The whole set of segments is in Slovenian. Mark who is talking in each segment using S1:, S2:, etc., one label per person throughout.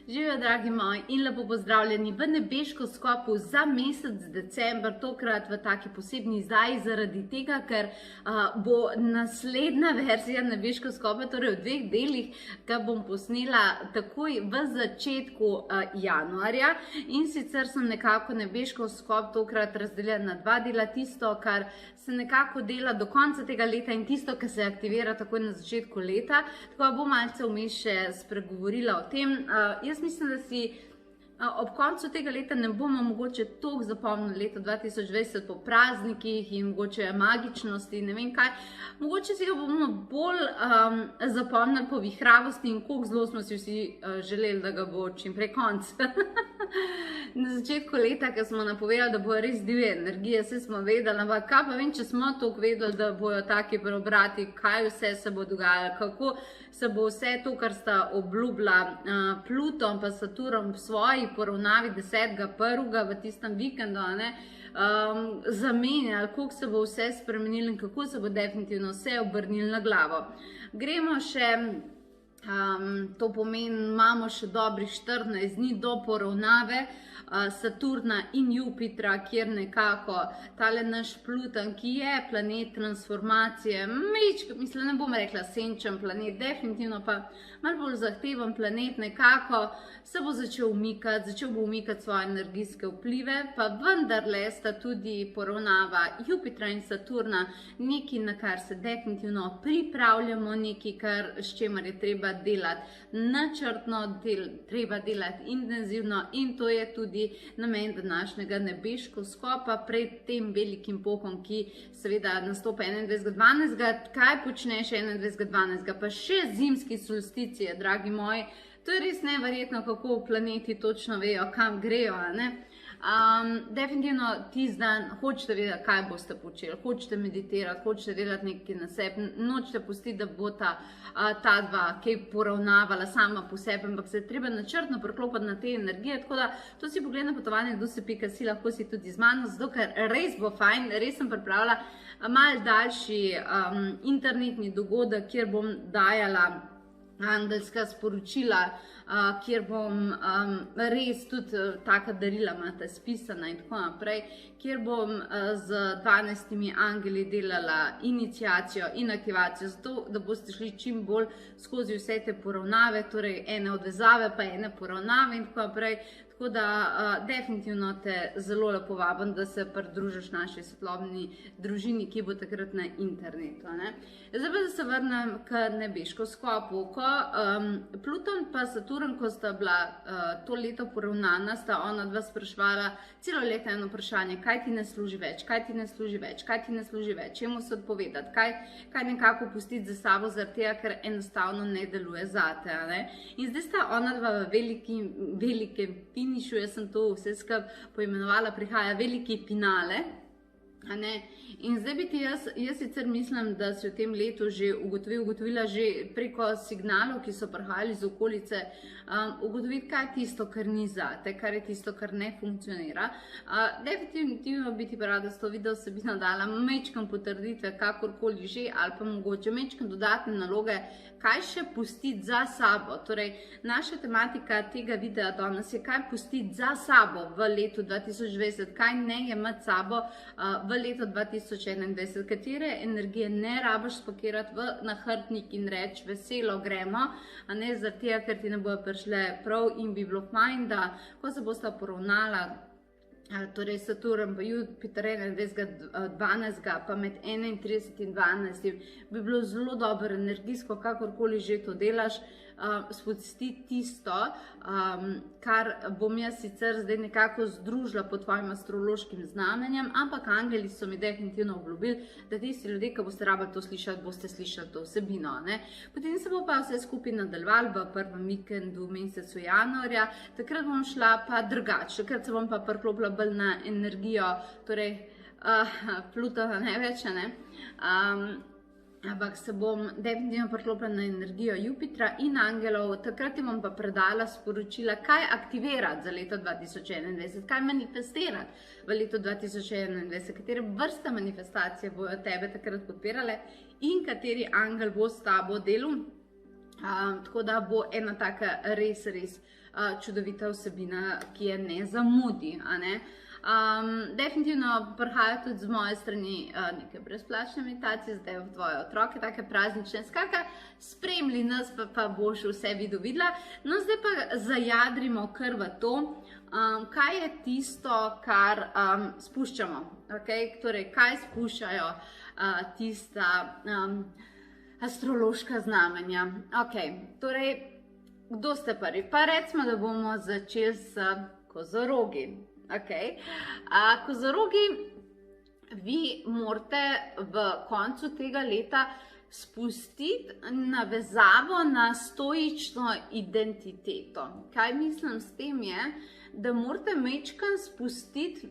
S1: Živijo, dragi moji, in lepo pozdravljeni v nebeško skopu za mesec december, tokrat v taki posebni izdaji zaradi tega, ker bo naslednja verzija nebeško skopa, torej v dveh delih, ga bom posnela takoj v začetku januarja. In sicer sem nekako nebeško skop tokrat razdelila na dva dela, tisto, kar se nekako dela do konca tega leta in tisto, kar se aktivira takoj na začetku leta. Tako bom malce vmes še spregovorila o tem. Jaz mislim, da si ob koncu tega leta ne bomo mogoče toliko zapomnili leto 2020 po praznikih in mogoče magičnosti, ne vem kaj. Mogoče si ga bomo bolj zapomnili po vihravosti in koliko zelo smo si vsi želeli, da ga bo čim prej konc. Na začetku leta, ko smo napovedali, da bojo res divje energije, vse smo vedeli, ampak kaj pa vem, če smo toliko vedeli, da bojo taki preobrati, kaj vse se bo dogajalo, kako se bo vse to, kar sta obljubila Pluton pa Saturn v svoji poravnavi 10.1. v tistem vikendu, zamenjali, koliko se bo vse spremenilo in kako se bo definitivno vse obrnilo na glavo. Gremo še, to pomeni, imamo še dobrih 14 dni do poravnave Saturna in Jupitra, kjer nekako tale naš Pluton, ki je planet transformacije, mislim, ne bom rekla senčen planet, definitivno pa malo bolj zahteven planet, nekako se bo začel bo umikati svoje energijske vplive, pa vendarle sta tudi poravnava Jupitra in Saturna nekaj, na kar se definitivno pripravljamo, nekaj, s čemer je treba delati načrtno, treba delati intenzivno, in to je tudi namen današnjega nebeško skopa pred tem velikim pohom, ki seveda nastopa 21.12. Kaj počneš 21.12. Pa še zimski solsticije, dragi moji. To je res neverjetno, kako planeti točno vejo, kam grejo, definitivno tisti dan hočete vedeti, kaj boste počeli, hočete meditirati, hočete delati nekaj na sebi, nočete pustiti, da bo ta dva kaj poravnavala sama po sebi, ampak se je treba načrtno preklopiti na te energije, tako da to si pogled na potovanje dose.si, lahko si tudi z mano, zato ker res bo fajn, res sem pripravila malo daljši internetni dogodek, kjer bom dajala angelska sporočila, kjer bom res tudi taka darila imate spisana in tako naprej, kjer bom z 12 angeli delala iniciacijo in aktivacijo, zato da boste šli čim bolj skozi vse te poravnave, torej ene odvezave pa ene poravnave in tako naprej. Tako da definitivno te zelo lepo vabim, da se pridružiš naši svetlobni družini, ki bo takrat na internetu. Zdaj pa da se vrnem k nebeško skopu. Ko Pluton pa Saturn, ko sta bila to leto poravnana, sta ona dva spraševala celo leto eno vprašanje, kaj ti ne služi več, kaj ti ne služi več, kaj ti ne služi več, čemu se odpovedati, kaj nekako pustiti za sabo, zaradi tega, ker enostavno ne deluje zate. In zdaj sta ona dva v velikem finišu, jaz sem to vse skupaj poimenovala, prihaja veliki finale. In zdaj bi ti jaz sicer mislim, da si v tem letu že ugotovila že preko signalov, ki so prihajali iz okolice, ugotoviti, kaj je tisto, kar ni zate, kar je tisto, kar ne funkcionira. Definitivno bi ti pa rada s to video vsebino dala majčkeno potrditve, kakorkoli že, ali pa mogoče majčkeno dodatne naloge, kaj še pustiti za sabo. Torej, naša tematika tega videa danes je, kaj pustiti za sabo v letu 2020, kaj ne jemati sabo v letu 2021, katere energije ne rabiš spakirati v nahrbtnik in reči veselo gremo, zaradi tega, ker ti ne bojo prišle prav, in bi bilo fajn, da ko se bosta poravnala, torej Saturn pa Jupiter 21.12. pa med 31. in 12. bi bilo zelo dobro energijsko, kakorkoli že to delaš, spustiti tisto, kar bom jaz sicer zdaj nekako združila po tvojim astrološkim znamenjem, ampak angeli so mi definitivno obljubili, da tisti ljudje, ki boste rabili to slišati, boste slišali to vsebino. Potem se bo pa vse skupaj nadaljevalo v prvem vikendu mesecu januarja, takrat bom šla pa drugače, takrat se bom pa priklopila bolj na energijo, torej Plutona največ, ampak se bom definitivno priklopila na energijo Jupitra in angelov, takrat jim bom pa predala sporočila, kaj aktivirati za leto 2021, kaj manifestirati v letu 2021, katere vrste manifestacije bojo tebe takrat podpirale in kateri angel bo s tabo delal Tako da bo ena taka res čudovita vsebina, ki je ne zamudi. Definitivno prihajajo tudi z moje strani neke brezplačne meditacije, zdaj v tvoje otroke, take praznične. Skratka, spremlji nas, pa boš vse videla. No, zdaj pa zajadrimo kar v to, kaj je tisto, kar spuščamo. Torej, kaj spuščajo tista astrološka znamenja. Torej, kdo ste prvi? Pa recimo, da bomo začeli s kozorogi. Kozorogi, vi morate v koncu tega leta spustiti navezavo na stoično identiteto. Kaj mislim s tem je, da morate majčkeno spustiti,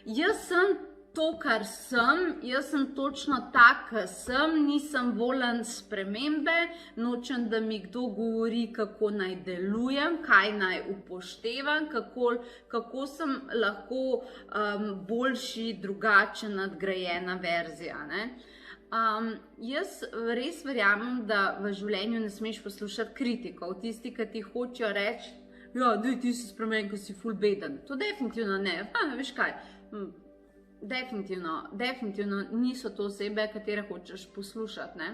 S1: jaz sem to, kar sem, jaz sem točno tak, kar sem, nisem volen spremembe, nočem, da mi kdo govori, kako naj delujem, kaj naj upoštevam, kako sem lahko boljši, drugačen, nadgrajena verzija. Jaz res verjamem, da v življenju ne smeš poslušati kritikov, tisti, ki ti hočejo reči, ja, ti si spremenjen, ko si ful beden. To definitivno ne, veš kaj, definitivno niso to osebe, katere hočeš poslušati.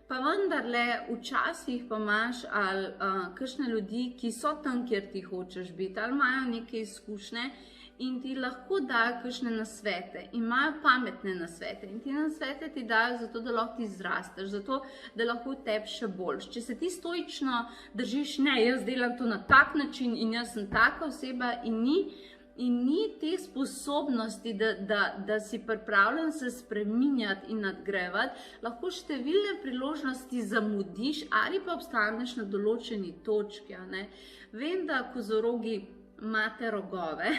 S1: Pa vendarle, včasih pa imaš kakšne ljudi, ki so tam, kjer ti hočeš biti, ali imajo neke izkušnje in ti lahko dajo kakšne nasvete, imajo pametne nasvete in ti nasvete ti dajo zato, da lahko ti zrasteš, zato, da lahko tebi še boljš. Če se ti stoično držiš, ne, jaz delam to na tak način in jaz sem taka oseba in ni te sposobnosti, da si pripravljen se spreminjati in nadgrajevati, lahko številne priložnosti zamudiš ali pa obstaneš na določeni točki. Vem, da kozorogi imate rogove,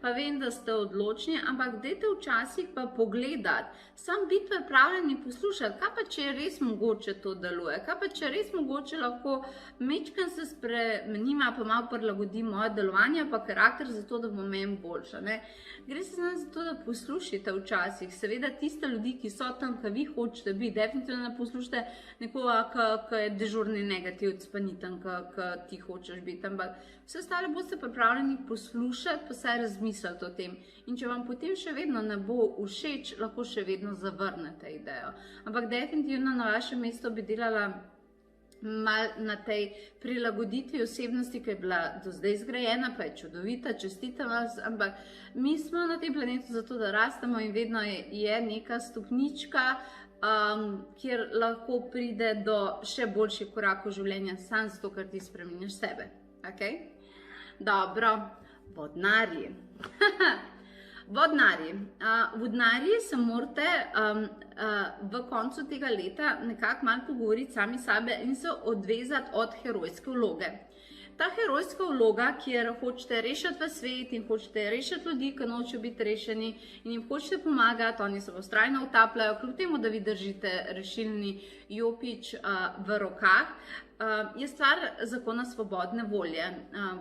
S1: pa vem, da ste odločni, ampak dajte včasih pa pogledati, sam biti pripravljeni poslušati, kaj pa če res mogoče to deluje, kaj pa če res mogoče lahko majčkeno se spremenima, pa malo prilagodi moje delovanje, pa karakter zato, da bo meni boljša. Gre se za to, da poslušate včasih, seveda tiste ljudi, ki so tam, ki vi hočete biti, definitivno ne poslušate nekoga, ki je dežurni negativc, pa ni tam, ki ti hočeš biti, ampak vse ostale boste pripravljeni poslušati, pa se razmisliti o tem. In če vam potem še vedno ne bo všeč, lahko še vedno zavrnete idejo. Ampak definitivno na vašem mestu bi delala malo na tej prilagoditvi osebnosti, ki je bila do zdaj zgrajena, pa je čudovita, čestitam vas, ampak mi smo na tem planetu zato, da rastemo in vedno je neka stopnička, kjer lahko pride do še boljših korakov življenja, samo zato, ker ti spreminjaš sebe. Dobro, vodnarji. Vodnarji se morate v koncu tega leta nekako malo pogovoriti sami sebe in se odvezati od herojske vloge. Ta herojska vloga, kjer hočete rešiti v svet in hočete rešiti ljudi, ki nočejo biti rešeni in jim hočete pomagati, oni se vztrajno utapljajo, kljub temu, da vi držite rešilni jopič v rokah, je stvar zakona svobodne volje.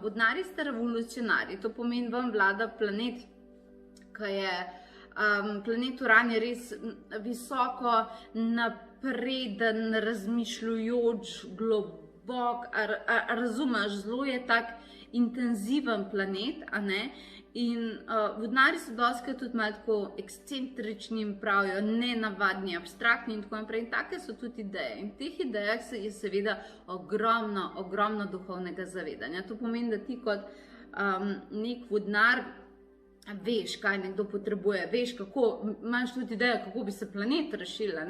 S1: Vodnarji ste revolucionarji, to pomeni, vam vlada planet, ki je planet Uran, je res visoko napreden, razmišljujoč, globok, razumeš, zelo je tak intenziven planet, in vodnari so dostikrat tudi malo tako ekscentrični in pravijo nenavadni, abstraktni in tako naprej. In take so tudi ideje. In v teh idejah je seveda ogromno duhovnega zavedanja. To pomeni, da ti kot nek vodnar veš, kaj nekdo potrebuje, veš, imaš tudi idejo, kako bi se planet rešila,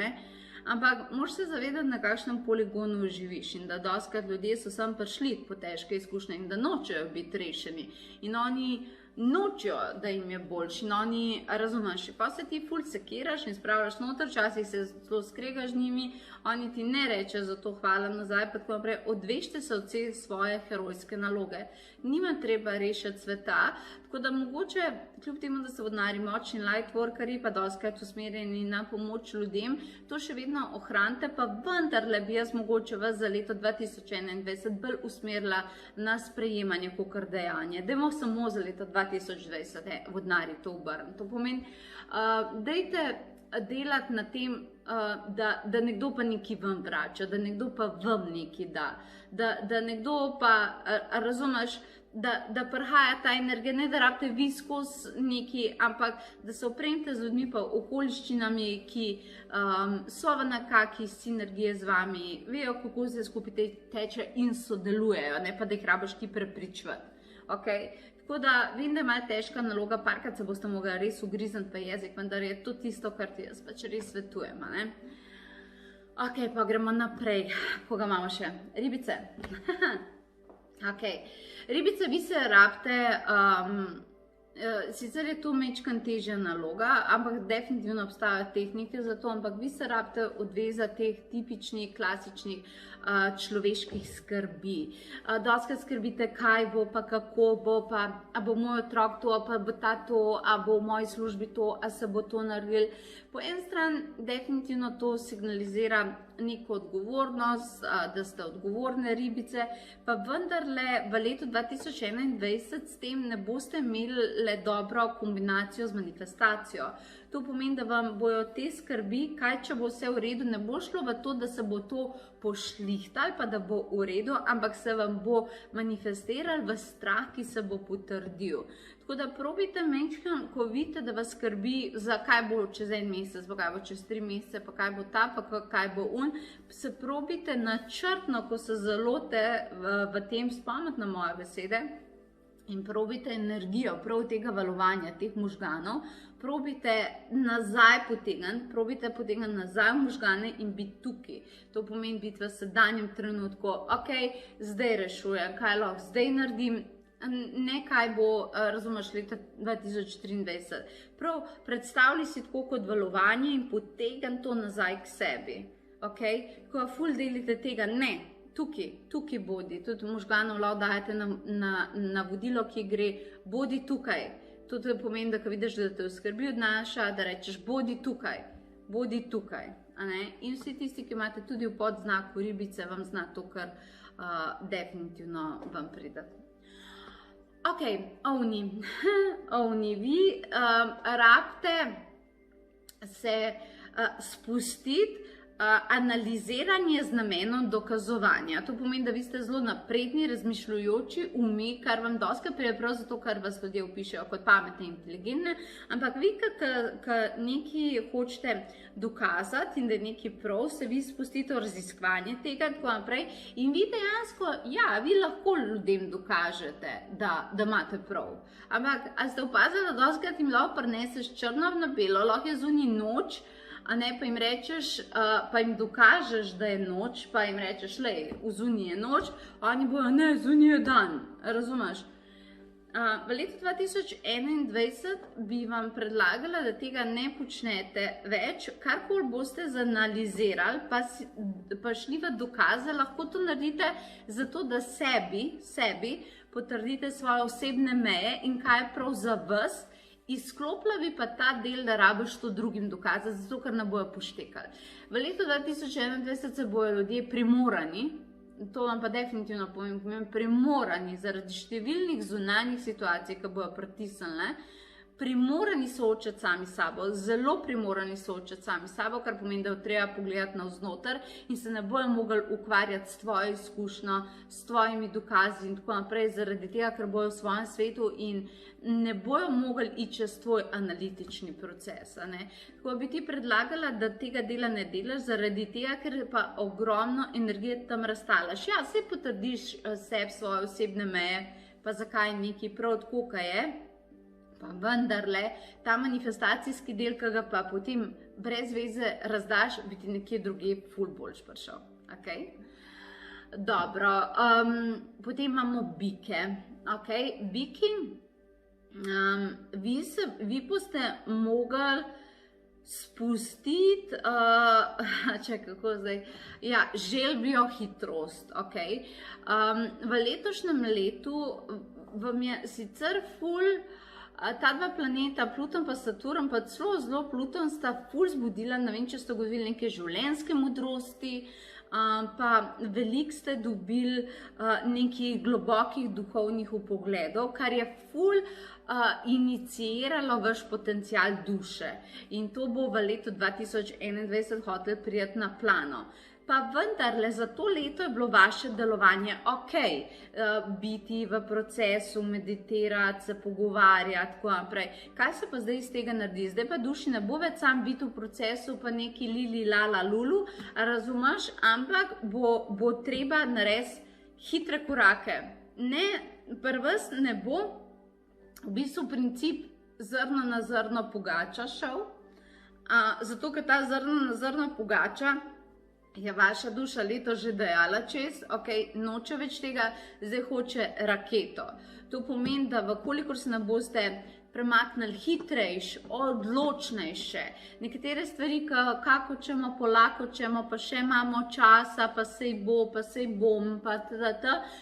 S1: ampak moraš se zavedati, na kakšnem poligonu živiš in da dostikrat ljudje so sem prišli po težke izkušnje in da nočejo biti rešeni in oni nočejo, da jim je boljši in oni, razumeš, pa se ti ful sekiraš in spravljaš noter, včasih se zelo skregaš z njimi, oni ti ne rečejo za to hvala nazaj, pa tako naprej, odvežte se od vse svoje herojske naloge. Nima treba rešiti sveta, tako da mogoče, kljub temu, da so vodnari močni light workerji, pa dostikrat usmerjeni na pomoč ljudem, to še vedno ohranite, pa vendarle bi jaz mogoče vas za leto 2021 bolj usmerila na sprejemanje kakor dejanje. Dajmo samo za leto 2020 vodnari to obrniti. To pomeni, dajte delati na tem da nekdo pa nekaj vam vrača, da nekdo pa vam nekaj da, da nekdo pa, razumeš, da prihaja ta energija, ne da rabite vi skozi nekaj, ampak da se opremite z ljudmi pa okoliščinami, ki so v nekakšni sinergiji z vami, vejo, kako se skupaj teče in sodelujejo, ne pa da jih rabiš ti prepričvati. Okay? Tako da vem, da je malo težka naloga, parkrat se boste mogli res ugrizniti v jezik, vendar je to tisto, kar ti jaz pač res svetujem. Ok, pa gremo naprej. Koga imamo še? Ribice. Okay. Ribice, vi se rabite, sicer je to mečkan težja naloga, ampak definitivno obstajajo tehnike za to, ampak vi se rabite odvezati teh tipičnih, klasičnih človeških skrbi. Dostikrat skrbite, kaj bo, pa kako bo, pa a bo moj otrok to, pa bo ta to, a bo v moji službi to, a se bo to naredil. Po eni strani definitivno to signalizira neko odgovornost, da ste odgovorne ribice, pa vendarle v letu 2021 s tem ne boste imeli le dobro kombinacijo z manifestacijo. To pomeni, da vam bojo te skrbi, kaj če bo vse v redu, ne bo šlo v to, da se bo to pošlihtalo, pa da bo v redu, ampak se vam bo manifestiralo v strah, ki se bo potrdil. Tako da probite menčkam, ko vidite, da vas skrbi, za kaj bo čez en mesec, pa kaj bo čez 3 mesece, pa kaj bo ta, pa kaj bo un, se probite načrtno, ko se zalote v tem spomniti na moje besede in probite energijo prav tega valovanja, teh možganov, probite nazaj potegniti nazaj v možgane in biti tukaj. To pomeni biti v sedanjem trenutku, ok, zdaj rešujem, kaj lahko zdaj naredim, ne kaj bo, razumeš, leta 2023. Prav predstavljaj si tako kot valovanje in potegni to nazaj k sebi. Ok, ko ful delite tega, ne. Tukaj bodi, tudi možganov lahko dajete na vodilo, ki gre, bodi tukaj. To pomeni, da ko vidiš, da te v skrbi odnaša, da rečeš, bodi tukaj. In vsi tisti, ki imate tudi v podznaku ribice, vam zna to, kar definitivno vam pride. Ok, ovni, vi rabite se spustiti, analiziranje z namenom dokazovanja. To pomeni, da vi ste zelo napredni, razmišljujoči, kar vam dostikrat pride prav zato, ker vas ljudje opišejo kot pametne in inteligentne, ampak vi, ko nekaj hočete dokazati in da je nekaj prav, se vi spustite v raziskovanje tega in tako naprej in vi dejansko, vi lahko ljudem dokažete, da imate prav. Ampak, a ste opazili, da dostikrat jim lahko prineseš črno na belo, lahko je zunaj noč, a ne, pa jim rečeš, pa jim dokažeš, da je noč, pa jim rečeš, lej, v zunaj je noč, oni bojo, ne, zunaj je dan, razumeš? V letu 2021 bi vam predlagala, da tega ne počnete več, karkoli boste zanalizirali, pa šli v dokaze, lahko to naredite zato, da sebi potrdite svoje osebne meje in kaj je prav za vas, izklopila bi pa ta del, da rabiš to drugim dokazati, zato ker ne bojo poštekali. V letu 2021 se bojo ljudje primorani, to vam pa definitivno povem, primorani zaradi številnih zunanjih situacij, ki bojo pritisnile, primorani soočati sami sabo, zelo primorani soočati sami sabo, kar pomeni, da jo treba pogledati navznoter in se ne bojo mogli ukvarjati s tvojo izkušnjo, s tvojimi dokazi in tako naprej, zaradi tega, ker bojo v svojem svetu in ne bojo mogli iti čez tvoj analitični proces. Tako bi ti predlagala, da tega dela ne delaš, zaradi tega, ker pa ogromno energije tam razstalaš. Ja, saj potrdiš sebi svoje osebne meje, pa zakaj nekaj prav tako, kaj je, pa vendarle, ta manifestacijski del, ki ga pa potem brez veze razdaš, bi ti nekje drugje ful boljš prišel. Okay? Dobro, potem imamo bike. Okay? Biki, vi boste mogli spustiti, kako zdaj, želvijo hitrost. Okay? V letošnjem letu vam je sicer ful, ta dva planeta, Pluton pa Saturn, pa zelo Pluton sta ful zbudila, ne vem, če ste ugotovili neke življenjske modrosti, pa veliko ste dobili nekih globokih duhovnih vpogledov, kar je ful iniciralo vaš potencial duše. In to bo v letu 2021 hotel prijeti na plano. Pa vendarle, za to leto je bilo vaše delovanje ok, biti v procesu, meditirati, se pogovarjati, tako naprej. Kaj se pa zdaj iz tega naredi? Zdaj pa duši ne bo več sam biti v procesu, pa neki lili, lala, lulu, razumeš? Ampak bo treba narediti hitre korake. Ne, prvs ne bo v bistvu princip zrno na zrno pogača šel, zato ker ta zrno na zrno pogača je vaša duša leto že dejala čez, ok, noče več tega, zdaj hoče raketo. To pomeni, da vkolikor se ne boste premaknili hitrejš, odločnejše, nekatere stvari, kako čemo, polako čemo, pa še imamo časa, pa sej bo, pa sej bom, pa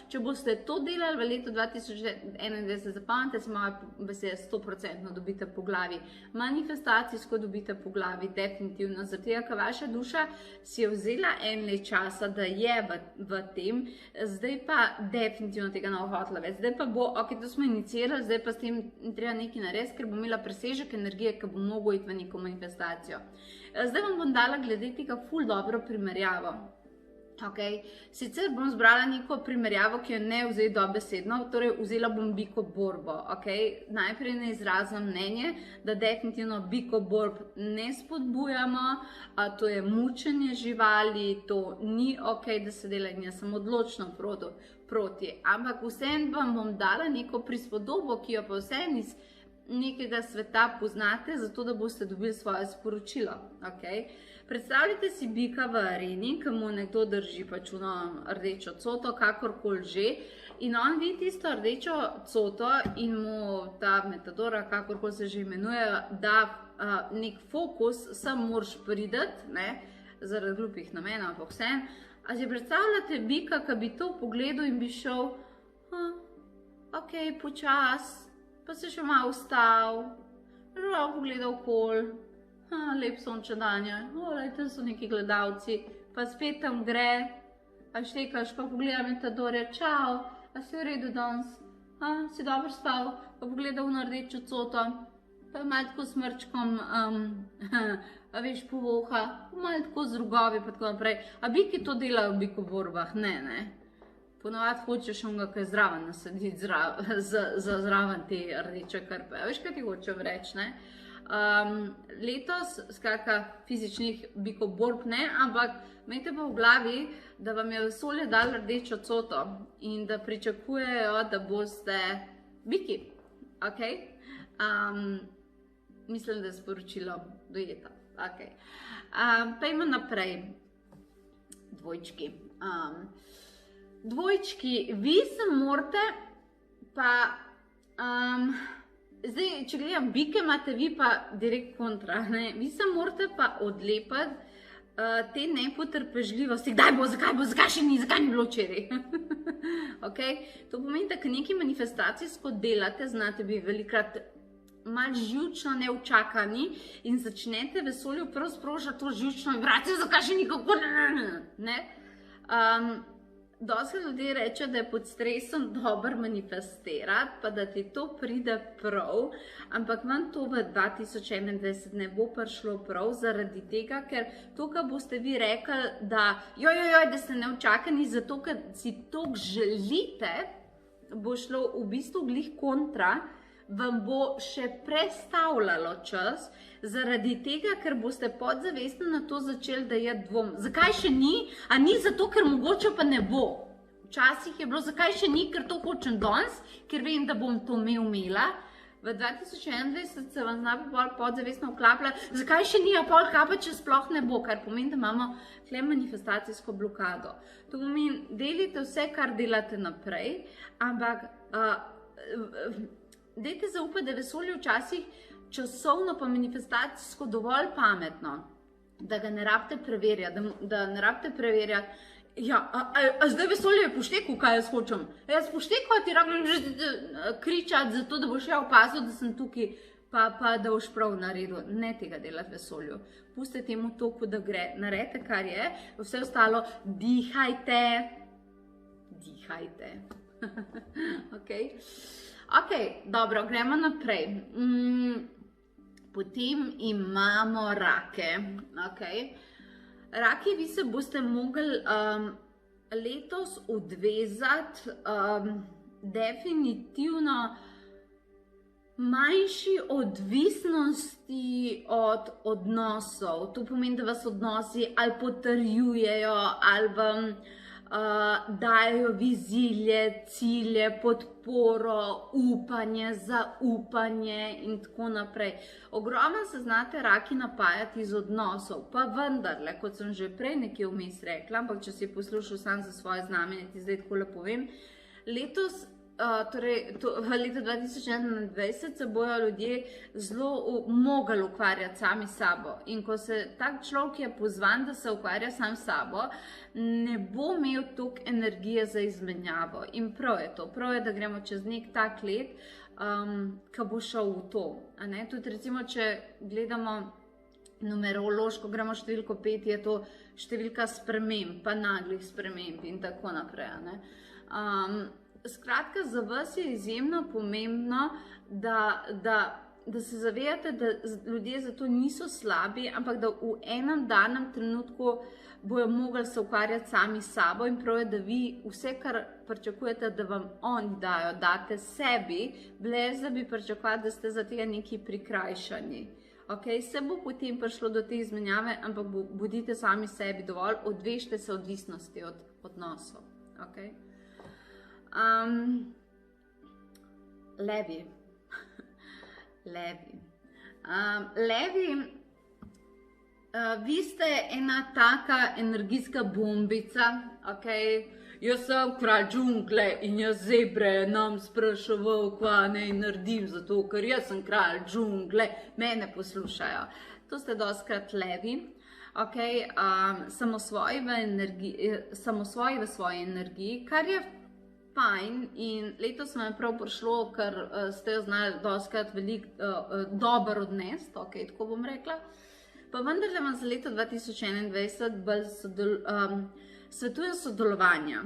S1: če boste to delali v letu 2021, zapamtite si moje besede, 100% dobite po glavi, manifestacijsko dobite po glavi, definitivno, zato ker vaša duša si je vzela en let časa, da je v tem, zdaj pa definitivno tega ne bo hotela več, zdaj pa bo, ok, to smo inicirali, zdaj pa s tem treba nekaj narediti, ker bo imela presežek energije, ki bo mogel iti v neko manifestacijo. Zdaj vam bom dala glede tega ful dobro primerjavo. Okay. Sicer bom zbrala neko primerjavo, ki jo ne vzeli dobesedno, torej vzela bom biko borbo. Okay. Najprej ne izrazim mnenje, da definitivno biko borb ne spodbujamo, to je mučenje živali, to ni ok, da se dela in jaz sem odločno proti. Ampak vseeno vam bom dala neko prispodobo, ki jo pa vseeno iz nekega sveta poznate, zato da boste dobili svoje sporočilo. Okay. Predstavljajte si bika v areni, ki mu nekdo drži pač rdečo coto, kakorkoli že, in on vidi tisto rdečo coto in mu ta metadora, kakorkoli se že imenuje, da nek fokus, sam moraš prideti, zaradi glupih namenov, ampak vseeno. A si predstavljate bika, ki bi to pogledal in bi šel, ok, počas, pa se še malo vstal, pogledal okoli, lep sončen dan je, tam so neki gledalci, pa spet tam gre, a štekaš, pa pogleda metadorja, čau, a si v redu danes, si dobro spal, pa pogleda v rdečo coto, pa malo tako s mrčkom, veš, povoha, malo tako z rogovi, pa tako naprej. A biki to delajo v bikoborbah? Ne. Ponovadi hočeš onga, ki je zraven nasaditi, zraven te rdeče krpe. Veš, kaj ti hočem reči, ne? Letos, skratka, fizičnih bikoborb ne, ampak imejte pa v glavi, da vam je vesolje dal rdečo coto in da pričakujejo, da boste biki, ok? Mislim, da je sporočilo dojeta, ok. Pejmo naprej, dvojčki. Dvojčki, vi se morate pa, zdaj, če gledam bike, imate vi pa direkt kontra, ne? Vi se morate pa odlepati te nepotrpežljivosti, kdaj bo, zakaj še ni, zakaj ni bilo včeraj. Okay? To pomeni, da ko nekaj manifestacijsko delate, znate bi velikrat malo živčno neučakani in začnete vesolju prav sprožati to živčno vibracijo, zakaj še nikako ne. Dosti ljudi reče, da je pod stresom dobro manifestirati, pa da ti to pride prav, ampak vam to v 2021 ne bo prišlo prav zaradi tega, ker to, kar boste vi rekli, da da ste neučakani, zato ker si to želite, bo šlo v bistvu glih kontra, vam bo še prestavljalo čas, zaradi tega, ker boste podzavestno na to začeli dajati dvom. Zakaj še ni? A ni zato, ker mogoče pa ne bo. Včasih je bilo, zakaj še ni, ker to hočem danes, ker vem, da bom to imela. V 2021 se vam zna bolj podzavestno vklapla, zakaj še ni, a pol kapa, če sploh ne bo, kar pomeni, da imamo tle manifestacijsko blokado. To pomeni, delite vse, kar delate naprej, ampak dajte zaupati, da je vesolje včasih časovno pa manifestacijsko dovolj pametno, da ga ne rabite preverjati, da ne rabite preverjati, a zdaj vesolje je poštekal, kaj jaz hočem. Jaz poštekal, ti rabim že kričati zato, da boš ja opazil, da sem tukaj. pa da boš prav naredil. Ne tega delati vesolju. Pustite temu toku, da gre. Naredite, kar je. Vse ostalo, dihajte. Dihajte. Ok, dobro, gremo naprej. Potem imamo rake. Raki, vi se boste mogli letos odvezati definitivno manjši odvisnosti od odnosov. To pomeni, da vas odnosi ali potrjujejo, ali vam dajo vizije, cilje, podporo, upanje, zaupanje in tako naprej. Ogromno se znate raki napajati iz odnosov, pa vendarle, kot sem že prej nekje vmes rekla, ampak če si poslušal sam za svoje znamenje, ti zdaj tako povem, letos, torej v letu 2021 se bojo ljudje zelo mogli ukvarjati sami s sabo. In ko se tak človek je pozvan, da se ukvarja sam s sabo, ne bo imel toliko energije za izmenjavo. In prav je to. Prav je, da gremo čez nek tak let, ko bo šel v to. Tudi recimo, če gledamo numerološko, gremo številko 5, je to številka sprememb, pa naglih sprememb in tako naprej. Skratka, za vas je izjemno pomembno, da se zavedate, da ljudje zato niso slabi, ampak da v enem danem trenutku bojo mogli se ukvarjati sami s sabo in prav je, da vi vse, kar pričakujete, da vam oni dajo, date sebi, brez da bi pričakovali, da ste za tega neki prikrajšani. Se bo potem prišlo do te izmenjave, ampak bodite sami sebi dovolj, odvežite se odvisnosti od odnosov. Levi. Levi, vi ste ena taka energijska bombica, Jaz sem kralj džungle in jaz zebre nam spraševal, kva naj naredim, zato ker jaz sem kralj džungle, mene poslušajo. To ste dostkrat levi. Samosvoji v svoji energiji, kar je fajn in letos vam je prav prišlo, ker ste jo znali dostkrat dober odnesti, tako bom rekla. Pa vendar vam za leto 2021 bolj svetujem sodelovanja.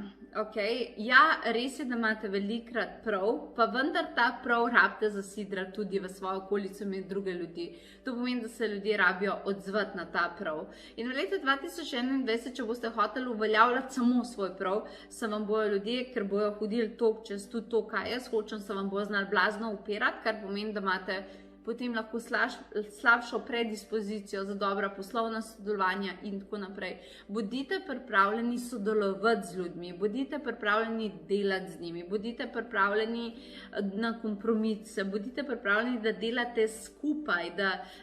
S1: Ja, res je, da imate velikrat prav, pa vendar ta prav rabite zasidrati tudi v svojo okolico med druge ljudi. To pomeni, da se ljudje rabijo odzvati na ta prav. In v letu 2021, če boste hoteli uveljavljati samo svoj prav, se vam bojo ljudje, ker bojo hodili tok čez tudi to, kaj jaz hočem, se vam bojo znali blazno upirati, kar pomeni, da imate potem lahko slabšo predispozicijo za dobra poslovna sodelovanja in tako naprej. Bodite pripravljeni sodelovati z ljudmi, bodite pripravljeni delati z njimi, bodite pripravljeni na kompromise, bodite pripravljeni, da delate skupaj,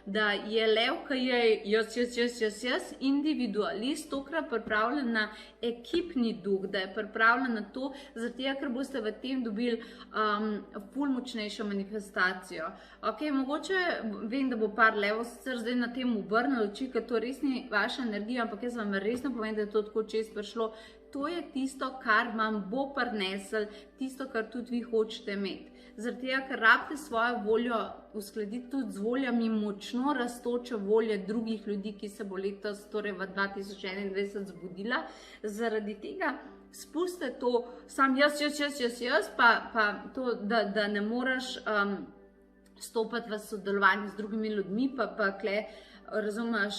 S1: da je lev, ki je jaz, individualist, tokrat pripravljen na ekipni duh, da je pripravljen na to, zato ker boste v tem dobili ful močnejšo manifestacijo. Mogoče vem, da bo par levov sicer zdaj na tem obrnilo oči, ker to res ni vaša energija, ampak jaz vam resno povem, da je to tako čez prišlo. To je tisto, kar vam bo prinesel, tisto, kar tudi vi hočete imeti. Zaradi tega, ker rabite svojo voljo uskladiti tudi z voljami močno rastoče volje drugih ljudi, ki se bo letos, torej v 2021 zbudila. Zaradi tega spustite to, sam jaz, pa to, da ne moreš stopati v sodelovanje z drugimi ljudmi, pa kle, razumeš,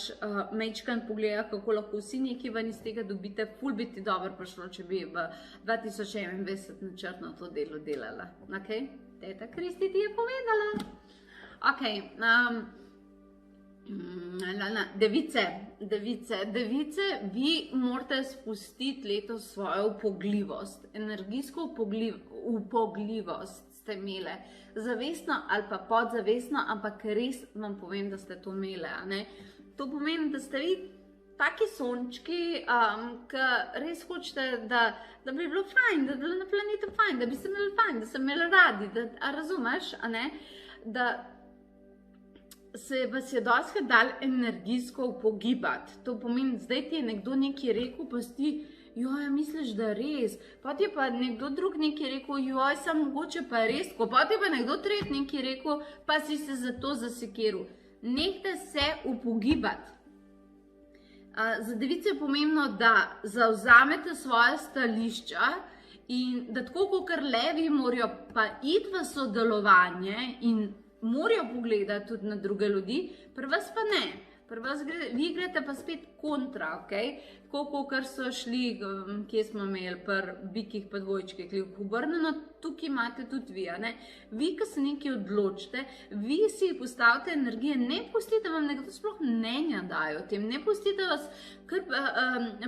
S1: mečkan pogleda, kako lahko vsi nekaj ven iz tega dobite, ful bi ti dobro prišlo, če bi v 2021 načrtno to delo delala. Teta Kristi ti je povedala. Device, vi morate spustiti letos svojo upogljivost, energijsko upogljivost ste imele, zavestno ali pa podzavestno, ampak res vam povem, da ste to imele. To pomeni, da ste vi taki sončki, ki res hočete, da bi bilo fajn, da bi bilo na planetu fajn, da bi se imeli fajn, da se imeli radi, a razumeš, da se vas je dosti dal energijsko upogibati. To pomeni, zdaj ti je nekdo nekaj rekel, pa si ti, joj, misliš, da res, pa ti je pa nekdo drug nekaj rekel, joj, sem mogoče pa res, pa ti je pa nekdo tret nekaj rekel, pa si se za to zasekiral. Nehte se upogibati. Za device je pomembno, da zavzamete svoje stališča in da tako kot levi morajo pa iti v sodelovanje in morajo pogledati tudi na druge ljudi, pri vas pa ne. Vi greste pa spet kontra, ok? Tako kot so šli, kje smo imeli, pri bikih pa dvojčkih, obrnjeno, tukaj imate tudi vi, ne? Vi, ki se nekaj odločite, vi si postavite energije, ne pustite vam nekdo sploh mnenja dajo o tem, ne pustite vas kar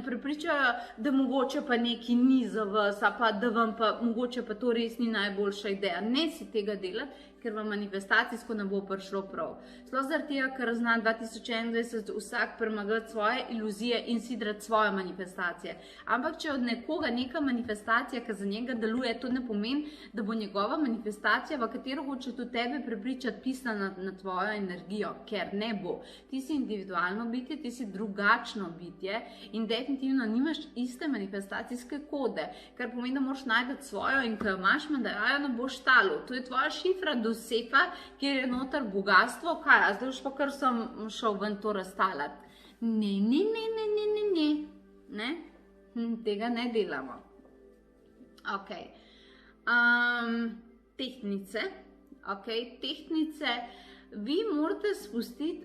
S1: prepričajo, da mogoče pa nekaj ni za vas, pa da vam pa mogoče pa to res ni najboljša ideja. Ne si tega delati, ker vam manifestacijsko ne bo prišlo prav. Sploh zaradi tega, ker zna 2021 vsak premagati svoje iluzije in sidrati svoje manifestacije. Ampak če od nekoga neka manifestacija, ki za njega deluje, to ne pomeni, da bo njegova manifestacija, v katero hoče tudi tebe prepričati, pisana na tvojo energijo, ker ne bo. Ti si individualno bitje, ti si drugačno bitje in definitivno nimaš iste manifestacijske kode, kar pomeni, da moraš najti svojo in ko imaš, ne boš stalo. To je tvoja šifra do sefa, kjer je noter bogatstvo, kaj, a zdaj už pa kar sem šel ven to razstalati. Ne, tega ne delamo. Ok, tehnice, vi morate spustiti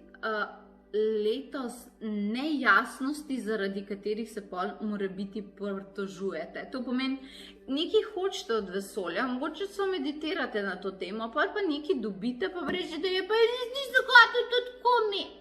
S1: letos nejasnosti, zaradi katerih se pol morebiti pritožujete. To pomeni, nekaj hočete od vesolja, mogoče so meditirate na to temo, pa nekaj dobite, pa reče, da je pa niso hotel to tako imeti.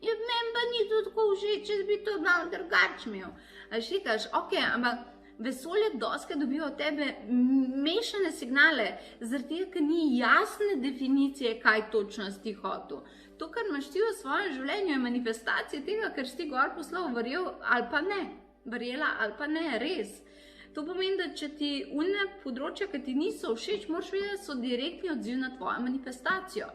S1: Meni pa ni to tako všeč, če bi to malo drugače imel. A še kaš, ok, ampak vesolje doskrat dobijo od tebe mešane signale, zaradi tega, ker ni jasne definicije, kaj točno si ti hotel. To, kar imaš ti v svojem življenju, je manifestacija tega, ker si ti gor poslal verjel ali pa ne, verjela ali pa ne, res. To pomeni, da če ti une področja, ki ti niso všeč, moraš vedeti, da so direktni odziv na tvojo manifestacijo.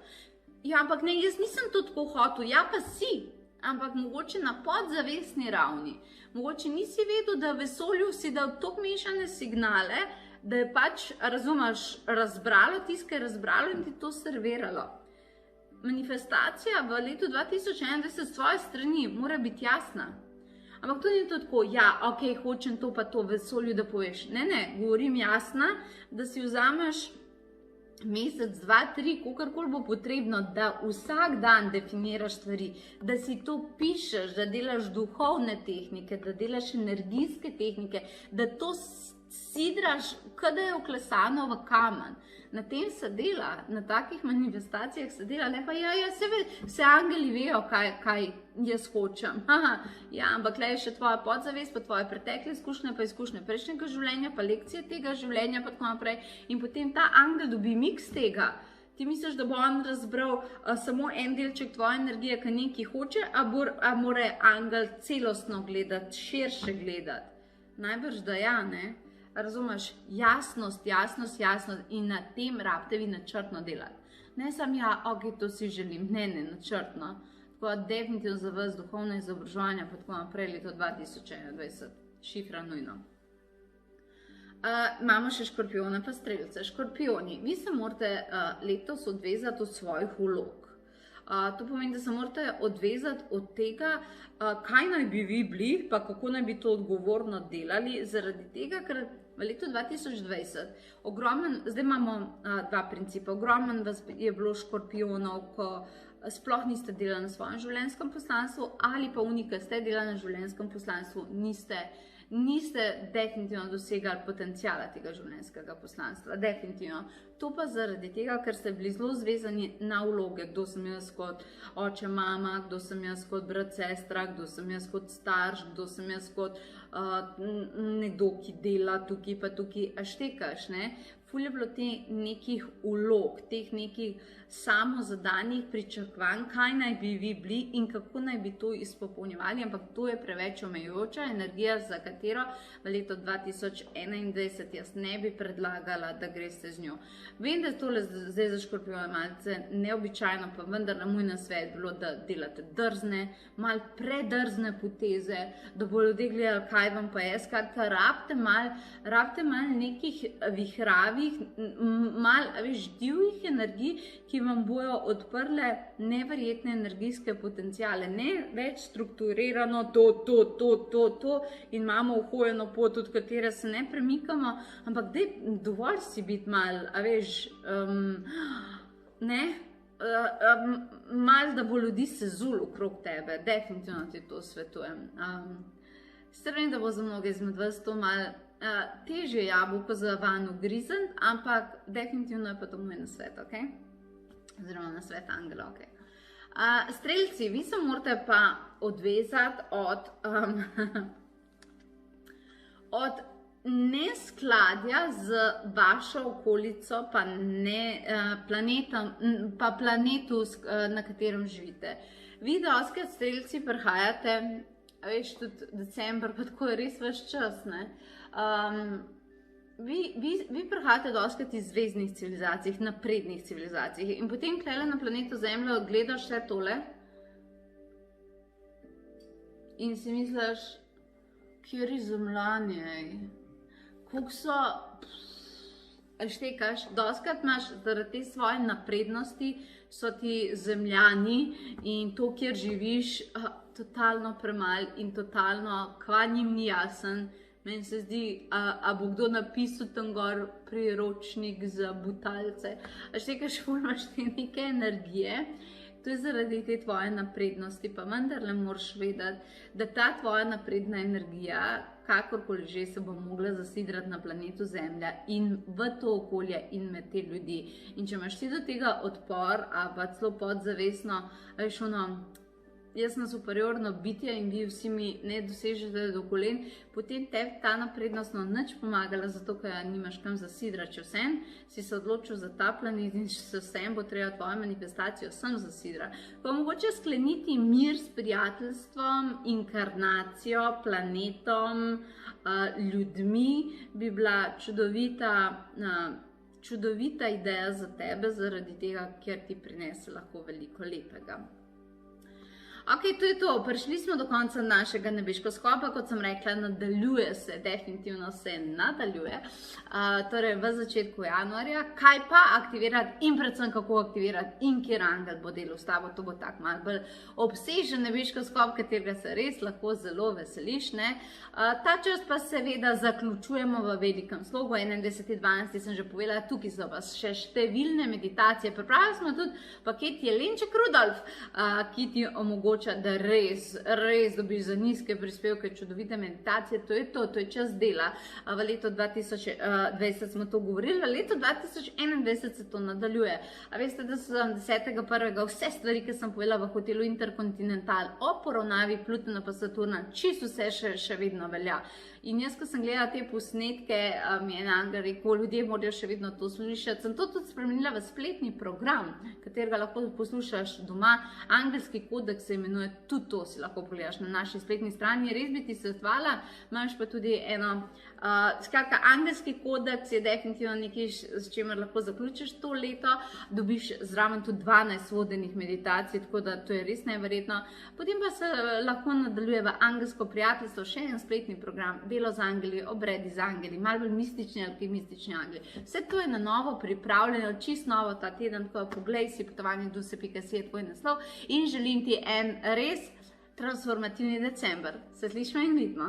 S1: Ja, ampak ne, jaz nisem to tako hotel, ja pa si, ampak mogoče na podzavestni ravni. Mogoče nisi vedel, da v vesolju si dal toliko mešane signale, da je pač, razumeš, razbralo tisto, kar je razbralo in ti to serviralo. Manifestacija v letu 2021 s tvoje strani mora biti jasna. Ampak to ni to tako, ja, ok, hočem to pa to vesolju, da poveš. Ne, govorim jasna, da si vzameš mesec, 2, 3, kakorkoli bo potrebno, da vsak dan definiraš stvari, da si to pišeš, da delaš duhovne tehnike, da delaš energijske tehnike, da to sidraš, kada je vklesano v kamen. Na tem se dela, na takih manifestacijah se dela, ne pa vse angeli vejo, kaj jaz hočem. Ja, ampak le je še tvoja podzavest, pa tvoje pretekle izkušnje, pa izkušnje prejšnjega življenja, pa lekcije tega življenja, pa tako naprej. In potem ta angel dobi miks tega. Ti misliš, da bo on razbral samo en delček tvoje energije, ki nekaj hoče, a mora angel celostno gledati, širše gledati? Najbrž da ja, ne? Razumeš, jasnost in na tem rabite vi načrtno delati. Ne samo ja, ok, to si želim, ne, načrtno. Tako definitivno za vas duhovne izobraževanja, pa tako naprej leto 2021, šifra nujno. Imamo še škorpione pa strelce. Škorpioni, vi se morate letos odvezati od svojih vlog. To pomeni, da se morate odvezati od tega, kaj naj bi vi bili, pa kako naj bi to odgovorno delali, zaradi tega, ker v letu 2020 zdaj imamo dva principa, ogromen je bilo škorpionov, ko sploh niste delali na svojem življenjskem poslanstvu ali pa unika ste delali na življenjskem poslanstvu, niste definitivno dosegali potencijala tega življenjskega poslanstva, definitivno. To pa zaradi tega, ker ste bili zelo zvezani na vloge, kdo sem jaz kot oče, mama, kdo sem jaz kot brat, sestra, kdo sem jaz kot starš, kdo sem jaz kot nekdo, ki dela tukaj pa tukaj, a štekaš, ne? ful je bilo teh nekih vlog, teh nekih samozadanih pričakovanj, kaj naj bi vi bili in kako naj bi to izpopolnjevali, ampak to je preveč omejujoča energija, za katero v letu 2021 jaz ne bi predlagala, da greste z njo. Vem, da je tole zdaj za Škorpijone malce neobičajno, pa vendar na moj nasvet bilo, da delate drzne, mal predrzne poteze, da bo ljudje gledali, kaj vam pa je. Skratka, rabite mal nekih vihravih, mal divjih energij, ki vam bojo odprle neverjetne energijske potencijale. Ne več strukturirano to in imamo uhojeno pot, od katere se ne premikamo, ampak daj dovolj si biti mal, mal, da bo ljudi sezul okrog tebe. Definitivno ti to svetujem. Vem, da bo za mnoge izmed vas to mal težje jabolko za van ugrizen, ampak definitivno je pa to moj nasvet, ok? Oziroma nasvet angela, ok. Strelci, vi se morate pa odvezati od neskladja z vašo okolico, pa planetu, na katerem živite. Vi dostikrat strelci prihajate, veš, tudi december, pa tako je res vaš čas, ne? Vi prihajate dostikrat iz zvezdnih civilizacij, naprednih civilizacij in potem klele na planetu Zemljo gledaš vse tole in si misliš, kjeri zemljani, koliko so, štekaš, dostikrat imaš zaradi te svoje naprednosti, so ti zemljani in to, kjer živiš, totalno premal in totalno, kva njim ni jasen. Meni se zdi, a bo kdo napisal tam gor priročnik za butalce. Štekaš, imaš te neke energije, to je zaradi te tvoje naprednosti, pa vendarle moraš vedeti, da ta tvoja napredna energija, kakorkoli že, se bo mogla zasidrati na planetu Zemlja in v to okolje in med te ljudi. In če imaš ti do tega odpor, pa celo podzavestno, veš ono, jaz sem superiorno bitje in vi vsi mi ne dosežete do kolen, potem te ta naprednost nič pomagala, zato ker nimaš kam zasidrati. Če vsem si se odločil za ta planet in če se vsem bo treba tvojo manifestacijo sem zasidrati. Pa mogoče skleniti mir s prijateljstvom, inkarnacijo, planetom, ljudmi, bi bila čudovita ideja za tebe, zaradi tega, ker ti prinese lahko veliko lepega. Ok, to je to. Prišli smo do konca našega nebeškoskopa, kot sem rekla, nadaljuje se, definitivno se nadaljuje, torej v začetku januarja. Kaj pa aktivirati in predvsem kako aktivirati in kjer angel bo delal s tabo, to bo tak malo bolj obsežen nebeškoskop, katerega se res lahko zelo veseliš, ne. Ta čas pa seveda zaključujemo v velikem slogu, 21.12. sem že povedala, tukaj so pa še številne meditacije, pripravili smo tudi paket Jelenček Rudolf, ki ti omogoča, da res dobiš za nizke prispevke čudovite meditacije. To je čas dela. V letu 2020 smo to govorili, v letu 2021 se to nadaljuje. A veste, da so 10.1. vse stvari, ki sem povedala v hotelu Intercontinental o poravnavi Plutona pa Saturna, čisto vse še vedno velja. In jaz, ko sem gledala te posnetke, mi je en angel rekel, ljudje morajo še vedno to slišati. Sem to tudi spremenila v spletni program, katerega lahko poslušaš doma. Angelski kodeks se imenuje, tudi to si lahko pogledaš na naši spletni strani. Res bi ti svetovala, imaš pa tudi eno, skratka, angelski kodeks je definitivno nekaj, s čimer lahko zaključiš to leto. Dobiš zraven tudi 12 vodenih meditacij, tako da to je res neverjetno. Potem pa se lahko nadaljuje v angelsko prijateljstvo, še en spletni program, delo z angeli, obredi z angeli, malo bolj mistični, alkimistični angeli. Vse to je na novo pripravljeno, čisto novo ta teden, tako poglej si potovanje.duse.si je tvoj naslov in želim ti en res transformativni december. Se slišimo in vidimo.